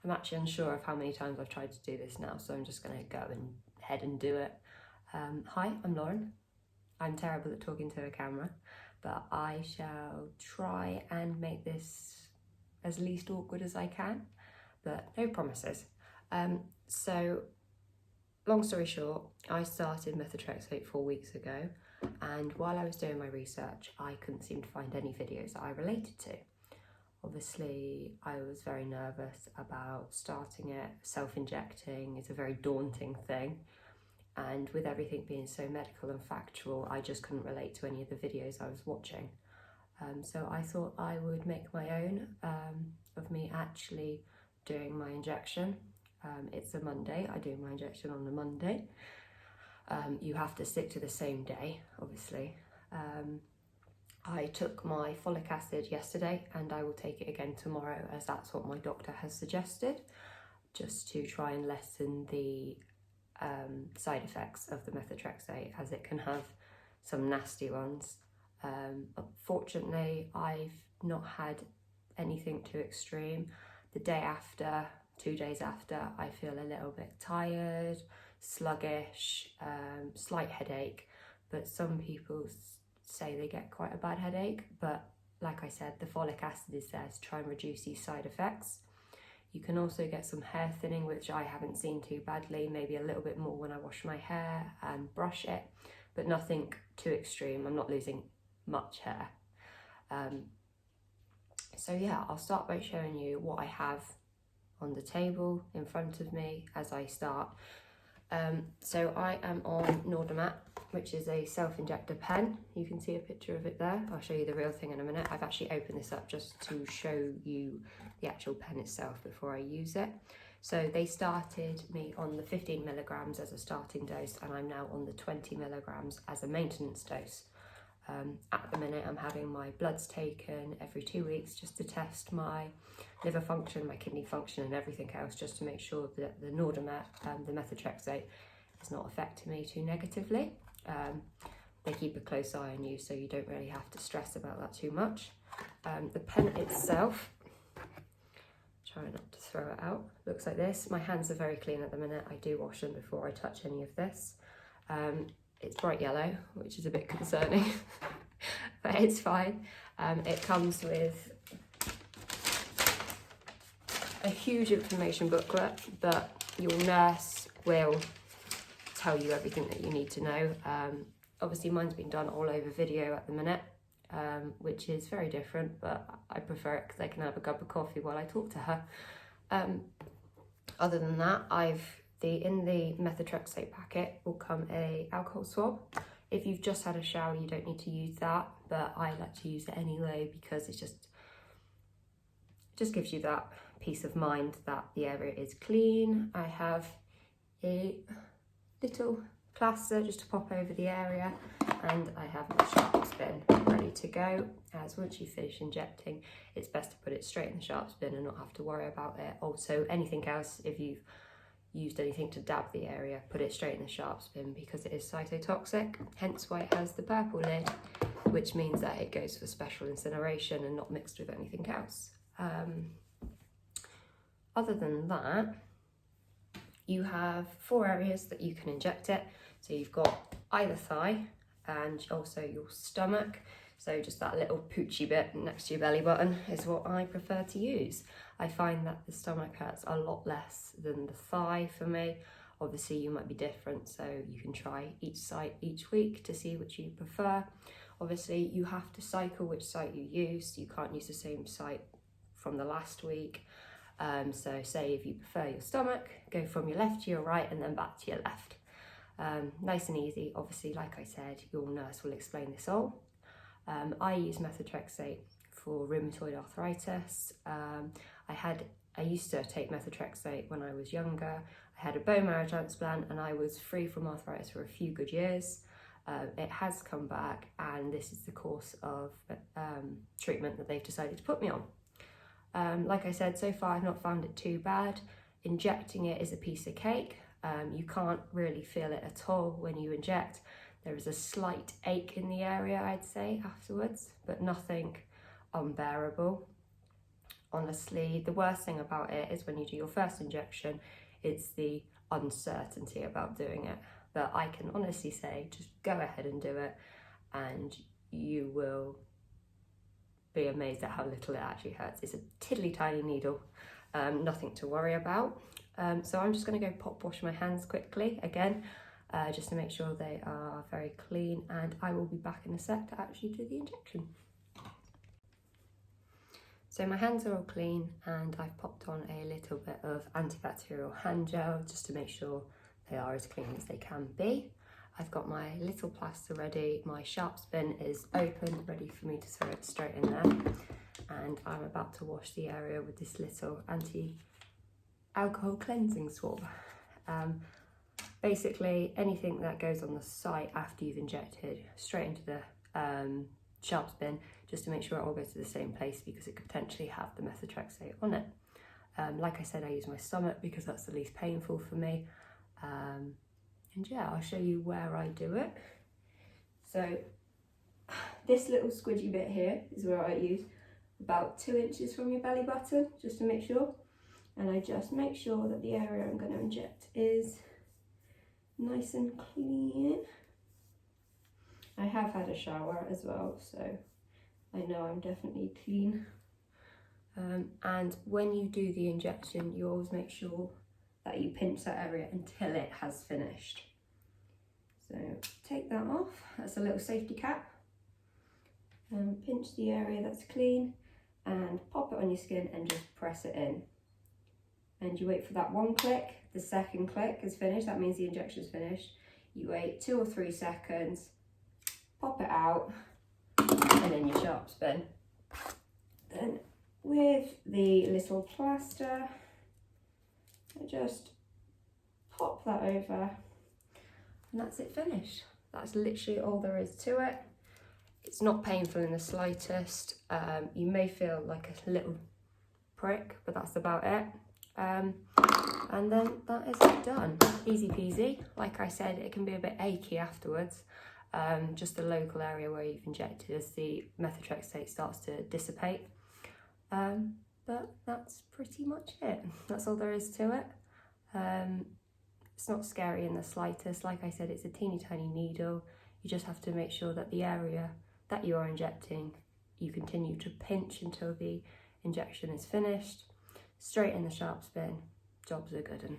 I'm actually unsure of how many times I've tried to do this now, so I'm just going to go ahead and do it. Hi, I'm Lauren. I'm terrible at talking to a camera, but I shall try and make this as least awkward as I can, but no promises. So long story short, I started Methotrexate 4 weeks ago, and while I was doing my research, I couldn't seem to find any videos that I related to. Obviously, I was very nervous about starting it. Self-injecting is a very daunting thing, and with everything being so medical and factual, I just couldn't relate to any of the videos I was watching. So I thought I would make my own of me actually doing my injection. It's a Monday, I do my injection on a Monday. You have to stick to the same day, obviously. I took my folic acid yesterday and I will take it again tomorrow, as that's what my doctor has suggested, just to try and lessen the side effects of the methotrexate, as it can have some nasty ones. Fortunately, I've not had anything too extreme. The day after, 2 days after, I feel a little bit tired, sluggish, slight headache, but some people say they get quite a bad headache. But like I said, the folic acid is there to try and reduce these side effects. You can also get some hair thinning, which I haven't seen too badly, maybe a little bit more when I wash my hair and brush it, but nothing too extreme. I'm not losing much hair. So yeah, I'll start by showing you what I have on the table in front of me as I start. So I am on Nordimet, which is a self-injector pen. You can see a picture of it there. I'll show you the real thing in a minute. I've actually opened this up just to show you the actual pen itself before I use it. So they started me on the 15 milligrams as a starting dose, and I'm now on the 20 milligrams as a maintenance dose. At the minute, I'm having my bloods taken every 2 weeks just to test my liver function, my kidney function, and everything else, just to make sure that the Nordimet, the methotrexate, is not affecting me too negatively. They keep a close eye on you, so you don't really have to stress about that too much. The pen itself, try not to throw it out, looks like this. My hands are very clean at the minute. I do wash them before I touch any of this. It's bright yellow, which is a bit concerning, but it's fine. It comes with a huge information booklet, but your nurse will tell you everything that you need to know. Obviously mine's been done all over video at the minute, which is very different, but I prefer it because I can have a cup of coffee while I talk to her. Other than that, in the methotrexate packet will come a alcohol swab. If you've just had a shower, you don't need to use that, but I like to use it anyway because it just gives you that peace of mind that the area is clean. I have a little plaster just to pop over the area, and I have my sharps bin ready to go, as once you finish injecting, it's best to put it straight in the sharps bin and not have to worry about it. Also, anything else, if you've used anything to dab the area, put it straight in the sharps bin, because it is cytotoxic, hence why it has the purple lid, which means that it goes for special incineration and not mixed with anything else. Other than that, you have 4 areas that you can inject it. So you've got either thigh and also your stomach. So just that little poochy bit next to your belly button is what I prefer to use. I find that the stomach hurts a lot less than the thigh for me. Obviously you might be different, so you can try each site each week to see which you prefer. Obviously you have to cycle which site you use. You can't use the same site from the last week. So say if you prefer your stomach, go from your left to your right and then back to your left. Nice and easy. Obviously, like I said, your nurse will explain this all. I use methotrexate for rheumatoid arthritis. I used to take methotrexate when I was younger. I had a bone marrow transplant and I was free from arthritis for a few good years. It has come back, and this is the course of treatment that they've decided to put me on. Like I said, so far I've not found it too bad. Injecting it is a piece of cake. You can't really feel it at all when you inject. There is a slight ache in the area, I'd say, afterwards, but nothing unbearable. honestly, the worst thing about it is when you do your first injection, it's the uncertainty about doing it. But I can honestly say, just go ahead and do it, and you will be amazed at how little it actually hurts. It's a tiddly tiny needle, nothing to worry about. So I'm just going to go pop wash my hands quickly again, just to make sure they are very clean, and I will be back in a sec to actually do the injection. So my hands are all clean, and I've popped on a little bit of antibacterial hand gel just to make sure they are as clean as they can be. I've got my little plaster ready, my sharp spin is open, ready for me to throw it straight in there, and I'm about to wash the area with this little anti-alcohol cleansing swab. Basically anything that goes on the site after you've injected straight into the sharp spin, just to make sure it all goes to the same place, because it could potentially have the methotrexate on it. Like I said, I use my stomach because that's the least painful for me. And yeah, I'll show you where I do it. So this little squidgy bit here is where I use about 2 inches from your belly button, just to make sure. And I just make sure that the area I'm going to inject is nice and clean. I have had a shower as well, so I know I'm definitely clean. And when you do the injection, you always make sure that you pinch that area until it has finished. So take that off, that's a little safety cap. Pinch the area that's clean and pop it on your skin and just press it in. And you wait for that 1 click, the second click is finished, that means the injection is finished. You wait 2 or 3 seconds, pop it out, and then you sharp spin. Then with the little plaster, I just pop that over, and that's it finished. That's literally all there is to it. It's not painful in the slightest. You may feel like a little prick, but that's about it. And then that is it done. Easy peasy. Like I said, it can be a bit achy afterwards. Just the local area where you've injected as the methotrexate starts to dissipate. But that's pretty much it. That's all there is to it. It's not scary in the slightest. Like I said, it's a teeny tiny needle. You just have to make sure that the area that you are injecting, you continue to pinch until the injection is finished. Straight in the sharp spin. Jobs are good.